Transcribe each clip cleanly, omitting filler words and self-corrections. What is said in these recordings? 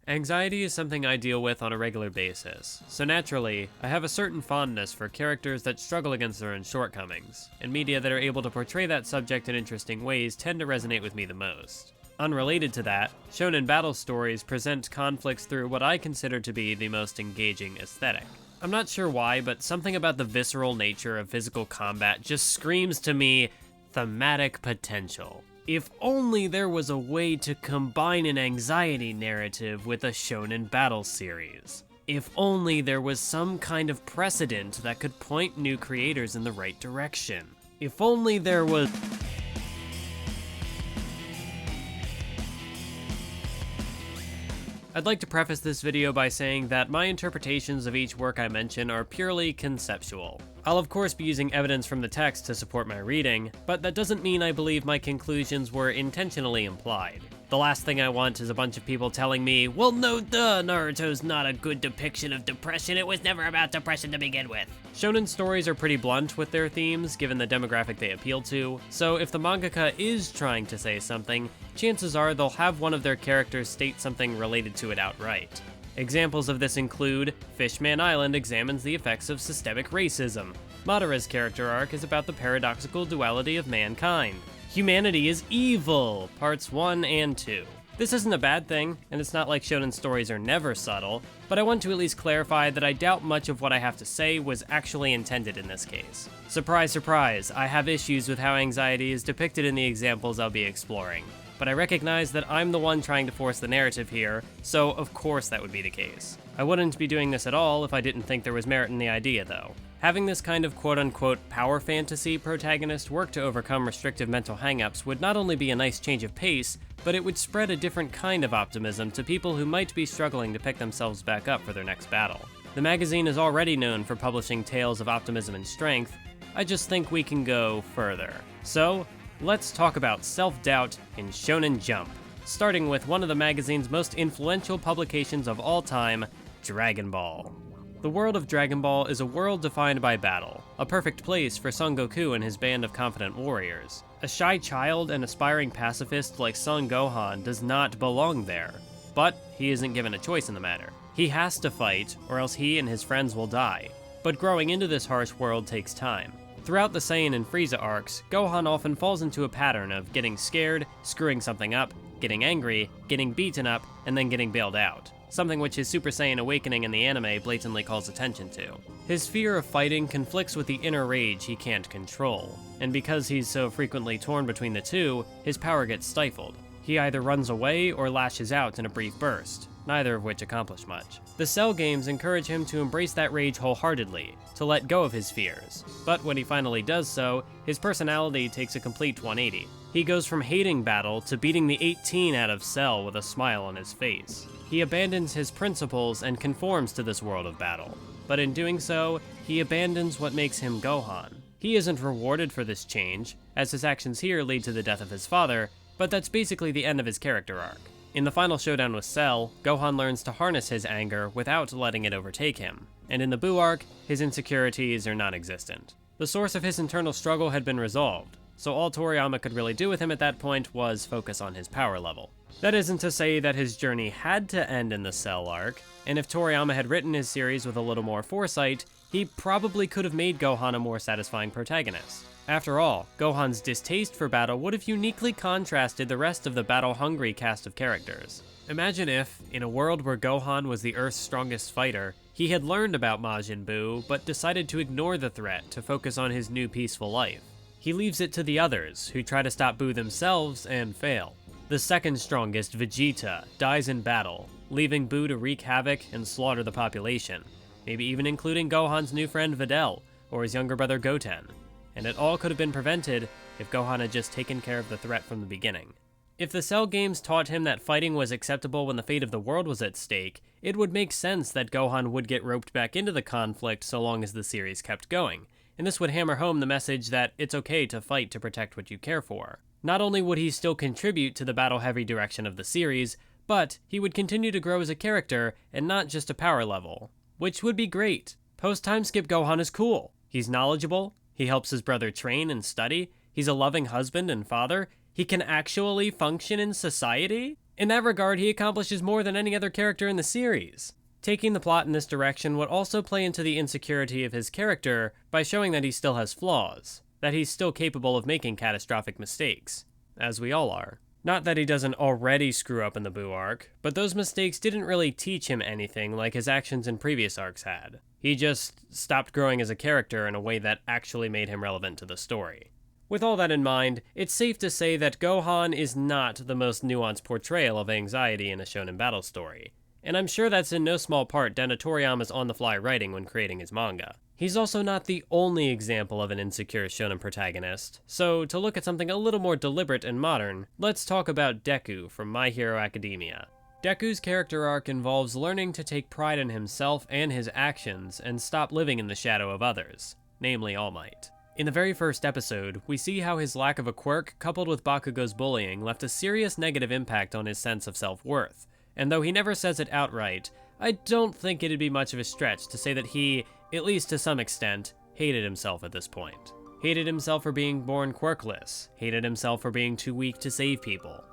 Anxiety is something I deal with on a regular basis, so naturally, I have a certain fondness for characters that struggle against their own shortcomings, and media that are able to portray that subject in interesting ways tend to resonate with me the most. Unrelated to that, shonen battle stories present conflicts through what I consider to be the most engaging aesthetic. I'm not sure why, but something about the visceral nature of physical combat just screams to me thematic potential. If only there was a way to combine an anxiety narrative with a shonen battle series. If only there was some kind of precedent that could point new creators in the right direction. If only there was... I'd like to preface this video by saying that my interpretations of each work I mention are purely conceptual. I'll of course be using evidence from the text to support my reading, but that doesn't mean I believe my conclusions were intentionally implied. The last thing I want is a bunch of people telling me, well no duh, Naruto's not a good depiction of depression, it was never about depression to begin with. Shonen stories are pretty blunt with their themes, given the demographic they appeal to, so if the mangaka is trying to say something, chances are they'll have one of their characters state something related to it outright. Examples of this include, Fishman Island examines the effects of systemic racism. Madara's character arc is about the paradoxical duality of mankind. Humanity is Evil, parts 1 and 2. This isn't a bad thing, and it's not like shonen stories are never subtle, but I want to at least clarify that I doubt much of what I have to say was actually intended in this case. Surprise, surprise, I have issues with how anxiety is depicted in the examples I'll be exploring. But I recognize that I'm the one trying to force the narrative here, so of course that would be the case. I wouldn't be doing this at all if I didn't think there was merit in the idea, though. Having this kind of quote-unquote power fantasy protagonist work to overcome restrictive mental hangups would not only be a nice change of pace, but it would spread a different kind of optimism to people who might be struggling to pick themselves back up for their next battle. The magazine is already known for publishing tales of optimism and strength. I just think we can go further. So, let's talk about self-doubt in Shonen Jump, starting with one of the magazine's most influential publications of all time, Dragon Ball. The world of Dragon Ball is a world defined by battle, a perfect place for Son Goku and his band of confident warriors. A shy child and aspiring pacifist like Son Gohan does not belong there, but he isn't given a choice in the matter. He has to fight, or else he and his friends will die. But growing into this harsh world takes time. Throughout the Saiyan and Frieza arcs, Gohan often falls into a pattern of getting scared, screwing something up, getting angry, getting beaten up, and then getting bailed out. Something which his Super Saiyan awakening in the anime blatantly calls attention to. His fear of fighting conflicts with the inner rage he can't control, and because he's so frequently torn between the two, his power gets stifled. He either runs away or lashes out in a brief burst, neither of which accomplish much. The Cell games encourage him to embrace that rage wholeheartedly, to let go of his fears, but when he finally does so, his personality takes a complete 180. He goes from hating battle to beating the 18 out of Cell with a smile on his face. He abandons his principles and conforms to this world of battle, but in doing so, he abandons what makes him Gohan. He isn't rewarded for this change, as his actions here lead to the death of his father, but that's basically the end of his character arc. In the final showdown with Cell, Gohan learns to harness his anger without letting it overtake him, and in the Buu arc, his insecurities are non-existent. The source of his internal struggle had been resolved, so all Toriyama could really do with him at that point was focus on his power level. That isn't to say that his journey had to end in the Cell arc, and if Toriyama had written his series with a little more foresight, he probably could have made Gohan a more satisfying protagonist. After all, Gohan's distaste for battle would have uniquely contrasted the rest of the battle-hungry cast of characters. Imagine if, in a world where Gohan was the Earth's strongest fighter, he had learned about Majin Buu, but decided to ignore the threat to focus on his new peaceful life. He leaves it to the others, who try to stop Buu themselves and fail. The second strongest, Vegeta, dies in battle, leaving Buu to wreak havoc and slaughter the population, maybe even including Gohan's new friend Videl, or his younger brother Goten. And it all could have been prevented if Gohan had just taken care of the threat from the beginning. If the Cell games taught him that fighting was acceptable when the fate of the world was at stake, it would make sense that Gohan would get roped back into the conflict so long as the series kept going, and this would hammer home the message that it's okay to fight to protect what you care for. Not only would he still contribute to the battle-heavy direction of the series, but he would continue to grow as a character and not just a power level, which would be great. Post-timeskip Gohan is cool. He's knowledgeable, he helps his brother train and study, he's a loving husband and father, he can actually function in society? In that regard, he accomplishes more than any other character in the series. Taking the plot in this direction would also play into the insecurity of his character by showing that he still has flaws, that he's still capable of making catastrophic mistakes, as we all are. Not that he doesn't already screw up in the Buu arc, but those mistakes didn't really teach him anything like his actions in previous arcs had. He just stopped growing as a character in a way that actually made him relevant to the story. With all that in mind, it's safe to say that Gohan is not the most nuanced portrayal of anxiety in a shonen battle story, and I'm sure that's in no small part down to Toriyama's on-the-fly writing when creating his manga. He's also not the only example of an insecure shonen protagonist, so to look at something a little more deliberate and modern, let's talk about Deku from My Hero Academia. Deku's character arc involves learning to take pride in himself and his actions and stop living in the shadow of others, namely All Might. In the very first episode, we see how his lack of a quirk coupled with Bakugo's bullying left a serious negative impact on his sense of self-worth, and though he never says it outright, I don't think it'd be much of a stretch to say that he, at least to some extent, hated himself at this point. Hated himself for being born quirkless, hated himself for being too weak to save people.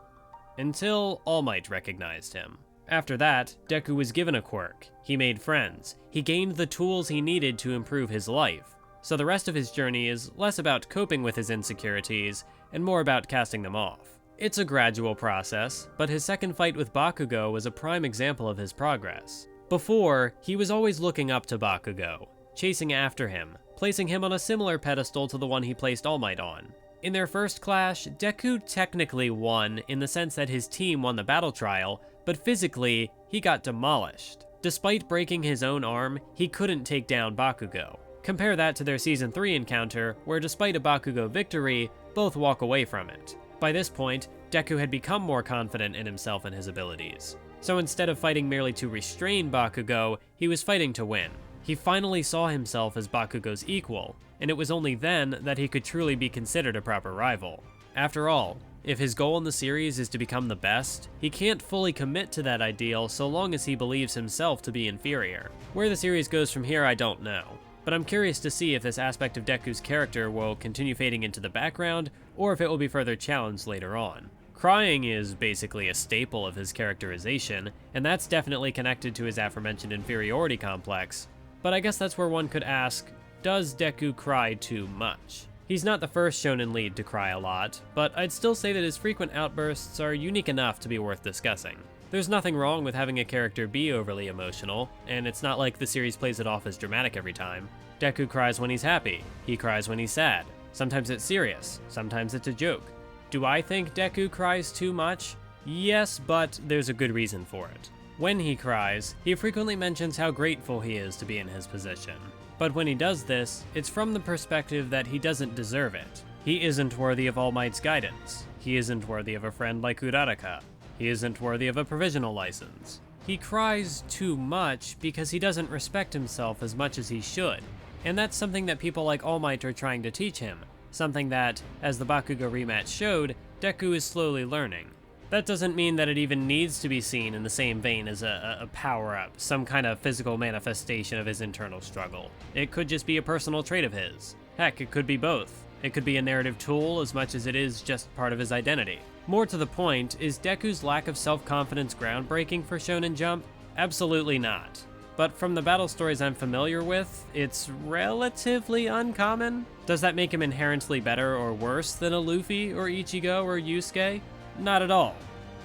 Until All Might recognized him. After that, Deku was given a quirk, he made friends, he gained the tools he needed to improve his life, so the rest of his journey is less about coping with his insecurities and more about casting them off. It's a gradual process, but his second fight with Bakugo was a prime example of his progress. Before, he was always looking up to Bakugo, chasing after him, placing him on a similar pedestal to the one he placed All Might on. In their first clash, Deku technically won in the sense that his team won the battle trial, but physically, he got demolished. Despite breaking his own arm, he couldn't take down Bakugo. Compare that to their Season 3 encounter, where despite a Bakugo victory, both walk away from it. By this point, Deku had become more confident in himself and his abilities. So instead of fighting merely to restrain Bakugo, he was fighting to win. He finally saw himself as Bakugo's equal, and it was only then that he could truly be considered a proper rival. After all, if his goal in the series is to become the best, he can't fully commit to that ideal so long as he believes himself to be inferior. Where the series goes from here, I don't know. But I'm curious to see if this aspect of Deku's character will continue fading into the background, or if it will be further challenged later on. Crying is basically a staple of his characterization, and that's definitely connected to his aforementioned inferiority complex, but I guess that's where one could ask, does Deku cry too much? He's not the first shonen lead to cry a lot, but I'd still say that his frequent outbursts are unique enough to be worth discussing. There's nothing wrong with having a character be overly emotional, and it's not like the series plays it off as dramatic every time. Deku cries when he's happy, he cries when he's sad. Sometimes it's serious, sometimes it's a joke. Do I think Deku cries too much? Yes, but there's a good reason for it. When he cries, he frequently mentions how grateful he is to be in his position. But when he does this, it's from the perspective that he doesn't deserve it. He isn't worthy of All Might's guidance. He isn't worthy of a friend like Uraraka. He isn't worthy of a provisional license. He cries too much because he doesn't respect himself as much as he should. And that's something that people like All Might are trying to teach him. Something that, as the Bakugo rematch showed, Deku is slowly learning. That doesn't mean that it even needs to be seen in the same vein as a power-up, some kind of physical manifestation of his internal struggle. It could just be a personal trait of his. Heck, it could be both. It could be a narrative tool as much as it is just part of his identity. More to the point, is Deku's lack of self-confidence groundbreaking for Shonen Jump? Absolutely not. But from the battle stories I'm familiar with, it's relatively uncommon. Does that make him inherently better or worse than a Luffy or Ichigo or Yusuke? Not at all.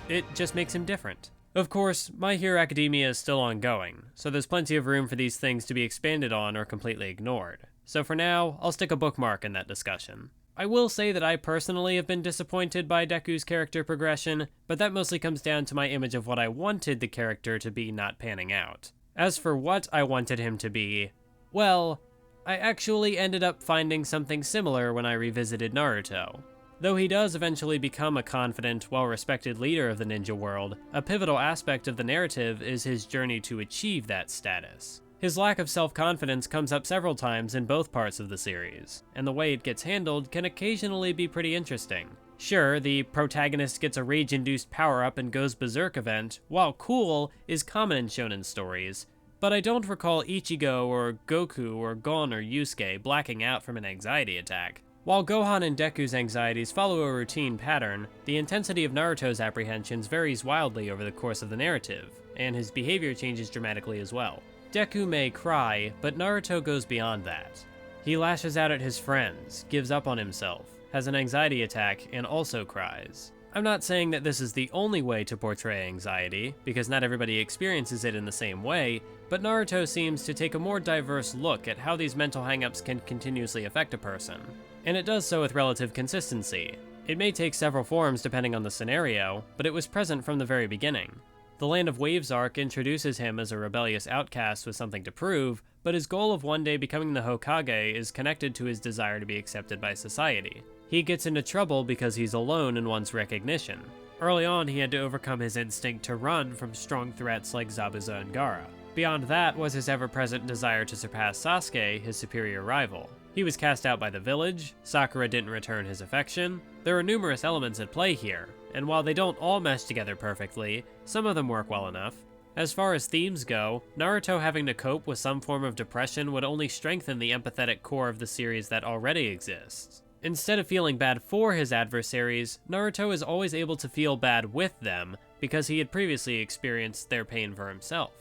It just makes him different. Of course, My Hero Academia is still ongoing, so there's plenty of room for these things to be expanded on or completely ignored. So for now, I'll stick a bookmark in that discussion. I will say that I personally have been disappointed by Deku's character progression, but that mostly comes down to my image of what I wanted the character to be not panning out. As for what I wanted him to be, well, I actually ended up finding something similar when I revisited Naruto. Though he does eventually become a confident, well-respected leader of the ninja world, a pivotal aspect of the narrative is his journey to achieve that status. His lack of self-confidence comes up several times in both parts of the series, and the way it gets handled can occasionally be pretty interesting. Sure, the protagonist gets a rage-induced power-up and goes berserk event, while cool, is common in shonen stories, but I don't recall Ichigo or Gokuu or Gon or Yusuke blacking out from an anxiety attack. While Gohan and Deku's anxieties follow a routine pattern, the intensity of Naruto's apprehensions varies wildly over the course of the narrative, and his behavior changes dramatically as well. Deku may cry, but Naruto goes beyond that. He lashes out at his friends, gives up on himself, has an anxiety attack, and also cries. I'm not saying that this is the only way to portray anxiety, because not everybody experiences it in the same way, but Naruto seems to take a more diverse look at how these mental hangups can continuously affect a person. And it does so with relative consistency. It may take several forms depending on the scenario, but it was present from the very beginning. The Land of Waves arc introduces him as a rebellious outcast with something to prove, but his goal of one day becoming the Hokage is connected to his desire to be accepted by society. He gets into trouble because he's alone and wants recognition. Early on, he had to overcome his instinct to run from strong threats like Zabuza and Gaara. Beyond that was his ever-present desire to surpass Sasuke, his superior rival. He was cast out by the village, Sakura didn't return his affection. There are numerous elements at play here, and while they don't all mesh together perfectly, some of them work well enough. As far as themes go, Naruto having to cope with some form of depression would only strengthen the empathetic core of the series that already exists. Instead of feeling bad for his adversaries, Naruto is always able to feel bad with them because he had previously experienced their pain for himself.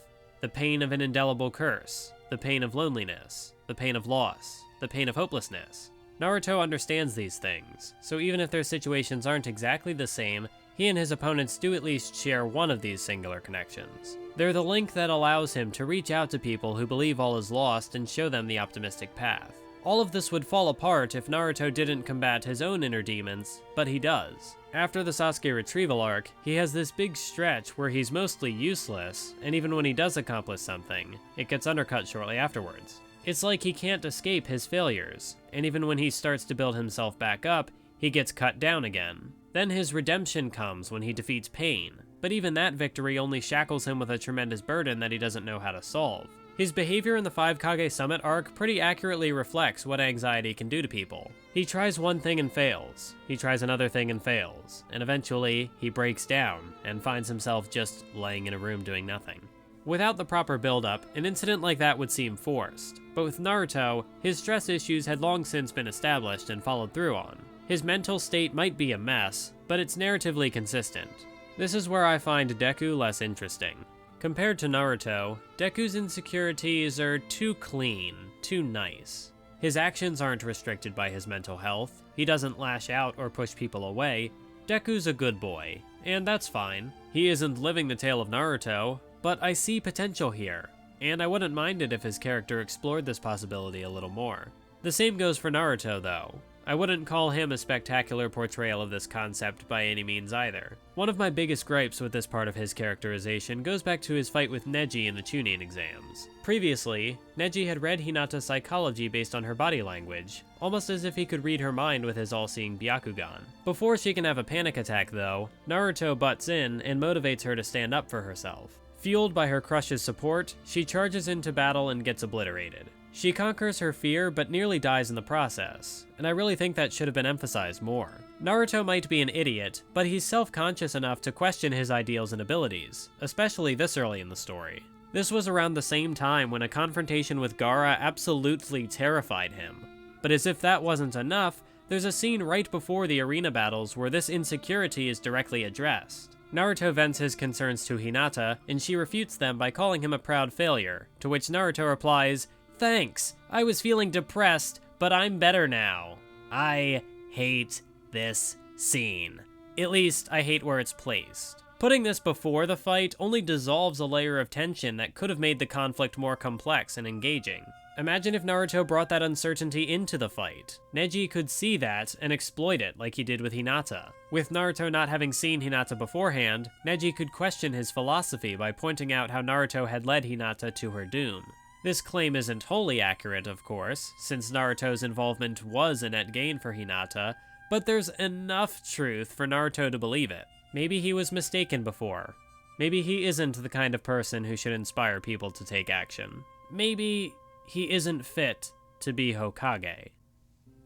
The pain of an indelible curse, the pain of loneliness, the pain of loss, the pain of hopelessness. Naruto understands these things, so even if their situations aren't exactly the same, he and his opponents do at least share one of these singular connections. They're the link that allows him to reach out to people who believe all is lost and show them the optimistic path. All of this would fall apart if Naruto didn't combat his own inner demons, but he does. After the Sasuke retrieval arc, he has this big stretch where he's mostly useless, and even when he does accomplish something, it gets undercut shortly afterwards. It's like he can't escape his failures, and even when he starts to build himself back up, he gets cut down again. Then his redemption comes when he defeats pain, but even that victory only shackles him with a tremendous burden that he doesn't know how to solve. His behavior in the 5 Kage Summit arc pretty accurately reflects what anxiety can do to people. He tries one thing and fails, he tries another thing and fails, and eventually he breaks down and finds himself just laying in a room doing nothing. Without the proper build-up, an incident like that would seem forced, but with Naruto, his stress issues had long since been established and followed through on. His mental state might be a mess, but it's narratively consistent. This is where I find Deku less interesting. Compared to Naruto, Deku's insecurities are too clean, too nice. His actions aren't restricted by his mental health, he doesn't lash out or push people away. Deku's a good boy, and that's fine. He isn't living the tale of Naruto, but I see potential here, and I wouldn't mind it if his character explored this possibility a little more. The same goes for Naruto though. I wouldn't call him a spectacular portrayal of this concept by any means either. One of my biggest gripes with this part of his characterization goes back to his fight with Neji in the Chunin exams. Previously, Neji had read Hinata's psychology based on her body language, almost as if he could read her mind with his all-seeing Byakugan. Before she can have a panic attack though, Naruto butts in and motivates her to stand up for herself. Fueled by her crush's support, she charges into battle and gets obliterated. She conquers her fear, but nearly dies in the process, and I really think that should have been emphasized more. Naruto might be an idiot, but he's self-conscious enough to question his ideals and abilities, especially this early in the story. This was around the same time when a confrontation with Gaara absolutely terrified him. But as if that wasn't enough, there's a scene right before the arena battles where this insecurity is directly addressed. Naruto vents his concerns to Hinata, and she refutes them by calling him a proud failure, to which Naruto replies, "Thanks, I was feeling depressed, but I'm better now." I hate this scene. At least, I hate where it's placed. Putting this before the fight only dissolves a layer of tension that could have made the conflict more complex and engaging. Imagine if Naruto brought that uncertainty into the fight. Neji could see that and exploit it like he did with Hinata. With Naruto not having seen Hinata beforehand, Neji could question his philosophy by pointing out how Naruto had led Hinata to her doom. This claim isn't wholly accurate, of course, since Naruto's involvement was a net gain for Hinata, but there's enough truth for Naruto to believe it. Maybe he was mistaken before. Maybe he isn't the kind of person who should inspire people to take action. Maybe he isn't fit to be Hokage.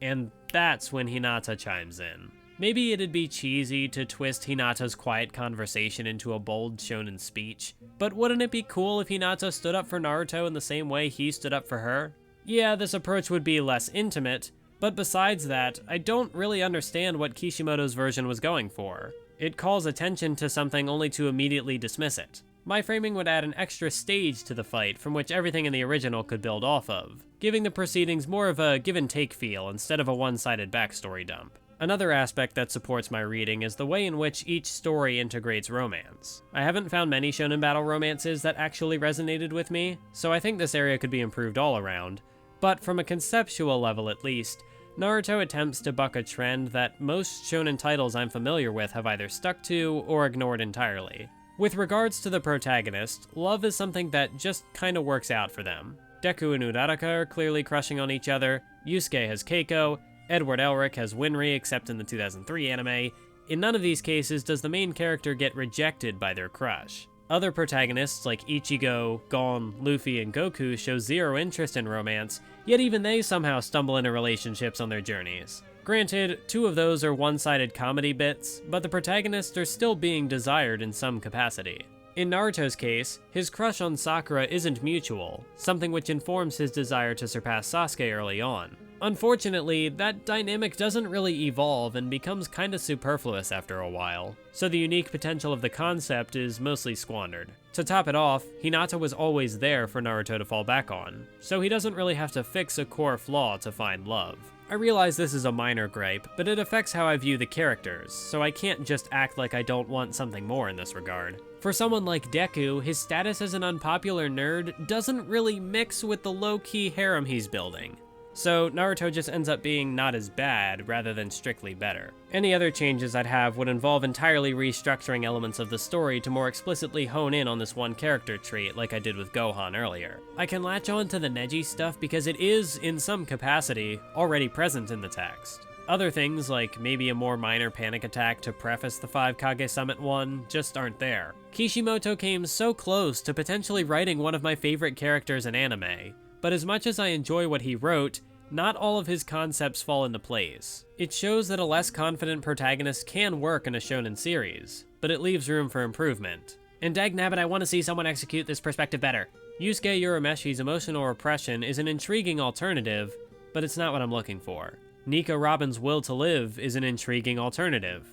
And that's when Hinata chimes in. Maybe it'd be cheesy to twist Hinata's quiet conversation into a bold shonen speech, but wouldn't it be cool if Hinata stood up for Naruto in the same way he stood up for her? Yeah, this approach would be less intimate, But besides that, I don't really understand what Kishimoto's version was going for. It calls attention to something only to immediately dismiss it. My framing would add an extra stage to the fight from which everything in the original could build off of, giving the proceedings more of a give-and-take feel instead of a one-sided backstory dump. Another aspect that supports my reading is the way in which each story integrates romance. I haven't found many shonen battle romances that actually resonated with me, so I think this area could be improved all around, but from a conceptual level at least, Naruto attempts to buck a trend that most shonen titles I'm familiar with have either stuck to or ignored entirely. With regards to the protagonist, love is something that just kinda works out for them. Deku and Uraraka are clearly crushing on each other, Yusuke has Keiko, Edward Elric has Winry except in the 2003 anime. In none of these cases does the main character get rejected by their crush. Other protagonists like Ichigo, Gon, Luffy, and Gokuu show zero interest in romance, yet even they somehow stumble into relationships on their journeys. Granted, 2 of those are one-sided comedy bits, but the protagonists are still being desired in some capacity. In Naruto's case, his crush on Sakura isn't mutual, something which informs his desire to surpass Sasuke early on. Unfortunately, that dynamic doesn't really evolve and becomes kinda superfluous after a while, so the unique potential of the concept is mostly squandered. To top it off, Hinata was always there for Naruto to fall back on, so he doesn't really have to fix a core flaw to find love. I realize this is a minor gripe, but it affects how I view the characters, so I can't just act like I don't want something more in this regard. For someone like Deku, his status as an unpopular nerd doesn't really mix with the low-key harem he's building. So Naruto just ends up being not as bad, rather than strictly better. Any other changes I'd have would involve entirely restructuring elements of the story to more explicitly hone in on this one character trait like I did with Gohan earlier. I can latch on to the Neji stuff because it is, in some capacity, already present in the text. Other things, like maybe a more minor panic attack to preface the 5 Kage Summit one, just aren't there. Kishimoto came so close to potentially writing one of my favorite characters in anime, but as much as I enjoy what he wrote, not all of his concepts fall into place. It shows that a less confident protagonist can work in a shonen series, but it leaves room for improvement. And dagnabbit, I want to see someone execute this perspective better. Yusuke Urameshi's emotional repression is an intriguing alternative, but it's not what I'm looking for. Nika Robin's will to live is an intriguing alternative,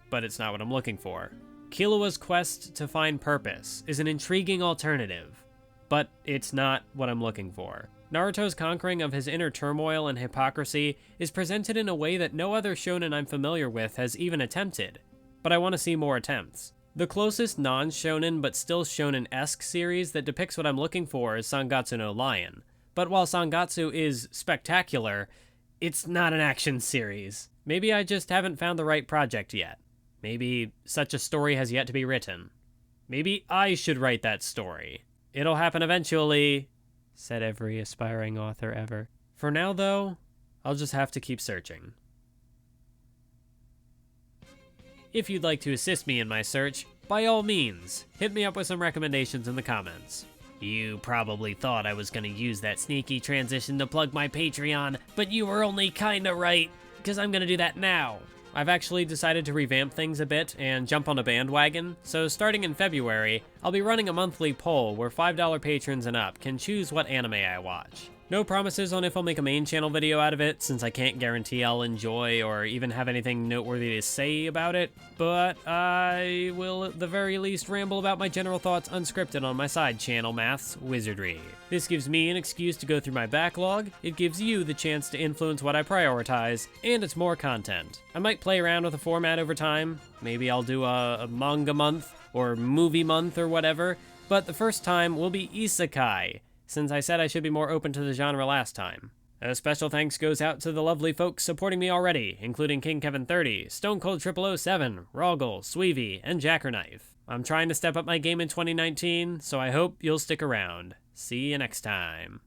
but it's not what I'm looking for. Killua's quest to find purpose is an intriguing alternative, but it's not what I'm looking for. Naruto's conquering of his inner turmoil and hypocrisy is presented in a way that no other shonen I'm familiar with has even attempted, but I want to see more attempts. The closest non-shonen but still shonen-esque series that depicts what I'm looking for is Sangatsu no Lion, but while Sangatsu is spectacular, it's not an action series. Maybe I just haven't found the right project yet. Maybe such a story has yet to be written. Maybe I should write that story. It'll happen eventually, said every aspiring author ever. For now, though, I'll just have to keep searching. If you'd like to assist me in my search, by all means, hit me up with some recommendations in the comments. You probably thought I was gonna use that sneaky transition to plug my Patreon, but you were only kinda right, because I'm gonna do that now. I've actually decided to revamp things a bit and jump on a bandwagon, so starting in February, I'll be running a monthly poll where $5 patrons and up can choose what anime I watch. No promises on if I'll make a main channel video out of it, since I can't guarantee I'll enjoy or even have anything noteworthy to say about it, but I will at the very least ramble about my general thoughts unscripted on my side channel, Math's Wizardry. This gives me an excuse to go through my backlog, it gives you the chance to influence what I prioritize, and it's more content. I might play around with the format over time, maybe I'll do a manga month, or movie month or whatever, but the first time will be isekai, since I said I should be more open to the genre last time. A special thanks goes out to the lovely folks supporting me already, including King Kevin 30, Stone Cold 007, Roggle, Sweevy, and Jackerknife. I'm trying to step up my game in 2019, so I hope you'll stick around. See you next time.